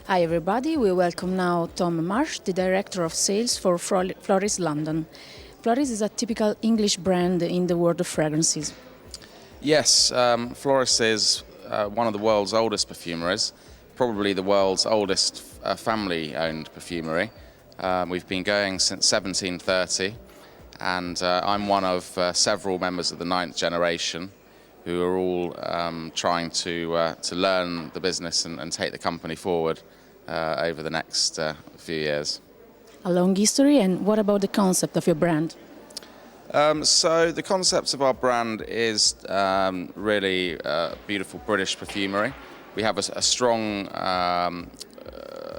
Hi everybody, we welcome now Tom Marsh, the Director of Sales for Floris London. Floris is a typical English brand in the world of fragrances. Yes, Floris is one of the world's oldest perfumeries, probably the world's oldest family-owned perfumery. We've been going since 1730, and I'm one of several members of the ninth generation who are all trying to learn the business and take the company forward over the next few years. A long history, and what about the concept of your brand? So the concept of our brand is really beautiful British perfumery. We have a strong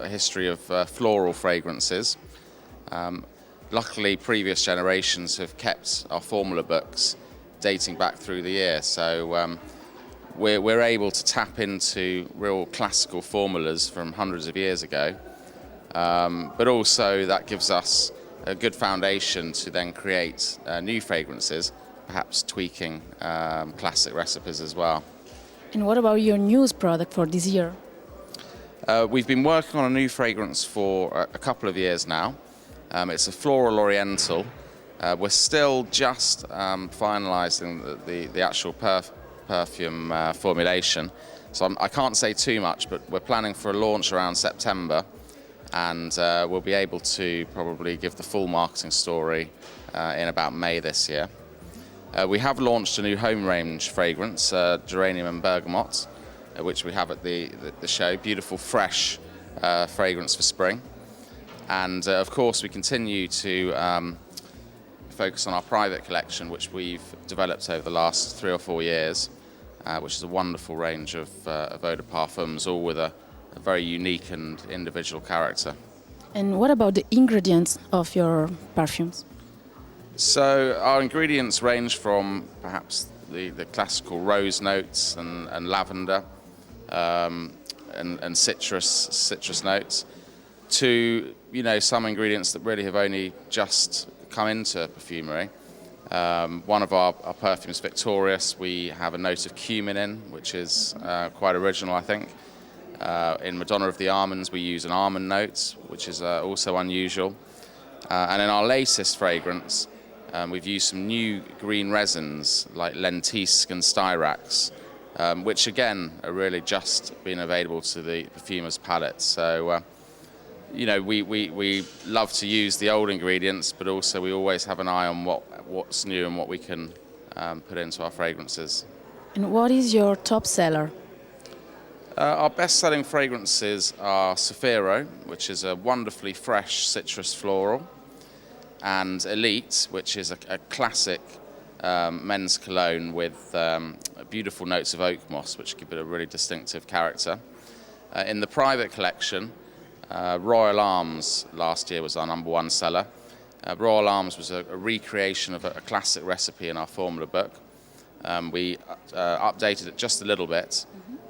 history of floral fragrances. Luckily, previous generations have kept our formula books dating back through the year, so we're able to tap into real classical formulas from hundreds of years ago, but also that gives us a good foundation to then create new fragrances, perhaps tweaking classic recipes as well. And what about your newest product for this year? We've been working on a new fragrance for a couple of years now. It's a floral oriental. We're still just finalising the actual perfume formulation, so I can't say too much, but we're planning for a launch around September, and we'll be able to probably give the full marketing story in about May this year. We have launched a new home range fragrance, geranium and bergamot, which we have at the show. Beautiful, fresh fragrance for spring. And of course, we continue to focus on our private collection, which we've developed over the last 3 or 4 years, which is a wonderful range of eau de parfums, all with a very unique and individual character. And what about the ingredients of your perfumes? So our ingredients range from perhaps the classical rose notes and lavender and citrus notes, to some ingredients that really have only just come into perfumery. One of our perfumes, Victorious, we have a note of cumin in, which is quite original, I think. In Madonna of the Almonds, we use an almond note, which is also unusual. And in our latest fragrance, we've used some new green resins like lentisque and styrax, which again are really just been available to the perfumer's palate. So, we love to use the old ingredients, but also we always have an eye on what's new and what we can put into our fragrances. And what is your top seller? Our best-selling fragrances are Zafiro, which is a wonderfully fresh citrus floral, and Elite, which is a classic men's cologne with beautiful notes of oak moss, which give it a really distinctive character. In the private collection, Royal Arms last year was our #1 seller. Royal Arms was a recreation of a classic recipe in our formula book. We updated it just a little bit,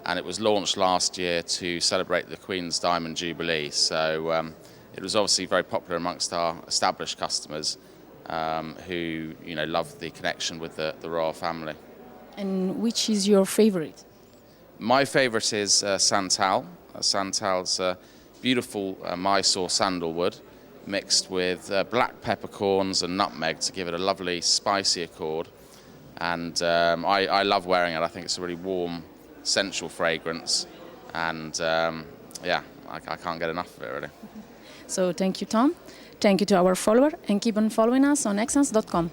and it was launched last year to celebrate the Queen's Diamond Jubilee. So it was obviously very popular amongst our established customers who love the connection with the royal family. And which is your favorite? My favorite is Santal. Santal's beautiful Mysore sandalwood mixed with black peppercorns and nutmeg to give it a lovely spicy accord. And I love wearing it. I think it's a really warm, sensual fragrance, and I can't get enough of it, really. So thank you, Tom. Thank you to our follower, and keep on following us on Esxence.com.